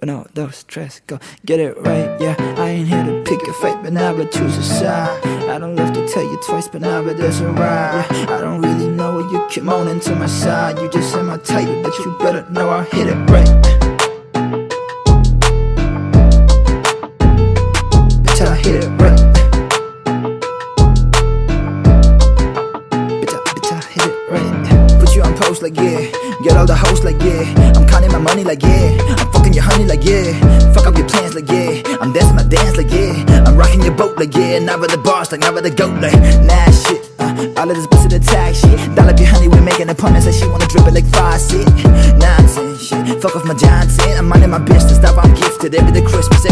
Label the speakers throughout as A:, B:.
A: but no stress, go get it right, yeah. I ain't here to pick a fight, but now I choose a side. I don't love to tell you twice, but now it is alright, yeah. I don't really know what you keep moaning to my side. You just said my title, but you better know I hit it right. Bitch, I hit it right. Bitch, I hit it right. Put you on post like yeah, get all the hoes like yeah. I'm counting my money like yeah, I'm fucking your honey like yeah. Fuck up your plans like yeah, I'm dancing my dance like yeah. I'm rocking your boat like yeah, now with the boss like now with the goat like nah shit. All of this busted attack shit. Dial up your honey, we making appointments like she wanna drip it like faucet. Nonsense shit, fuck off my Johnson. I'm minding my business, stuff I'm gifted. Every day Christmas,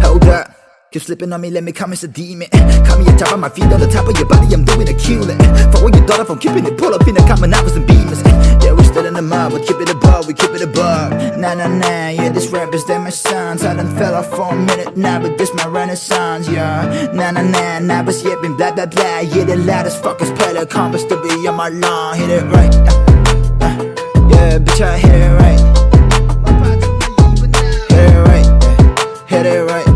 A: hold up. Keep slipping on me, let me come as a demon. Call me a top of my feet, on the top of your body, I'm doing a killing. For what you thought of, I'm keeping it, pull up in the common hours and beamers. Yeah, we still in the mud, we keep it above, we keep it above. Nah, yeah, this rap is that my sons. I done fell off for a minute now, but this my renaissance, yeah. Nah, but yipping, blah, blah, blah. Yeah, the loudest fuckers play the compass to be on my lawn. Hit it right, yeah, bitch, I hit it right. Hit it right, yeah. Hit it right.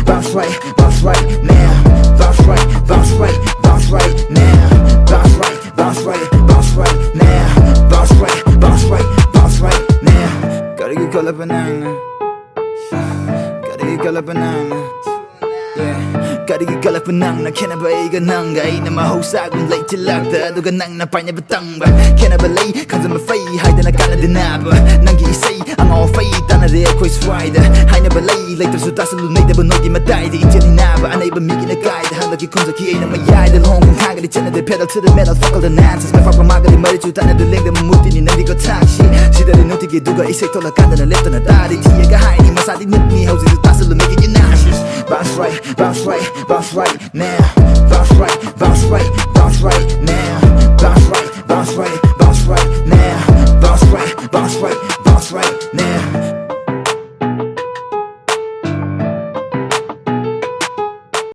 A: Bounce right now, bounce right now, bounce right now, bounce right now. Gotta get caught up in gotta get caught up in yeah. Gotta get caught up in can't ever eat nang gay. Na mahusag kung late tilagda, duga nang napanya batang ba. Can't ever lay, cause I'm afraid, hide na kala dinaba. Nang gisay, ang all fay, tana de ako'y swider. Hide na balay, later so tasa lunay da banoy di matay. Di ityan inaba, anay ba miki na guide. Halagi kung zaki ay na mayay. Dalhong kung kagali tiyan na de pedal to the metal. Fuck all the nonsense, may pagpamagali marichu. Tana de ling da mamuti ni nandi ko taxi. Sida rin nuti giduga, isay tolakanda na lefta na dari. Tiya gahay, di masadi nit ni houses. Tasa lumiki yung nauseous. Bounce right now, bounce right.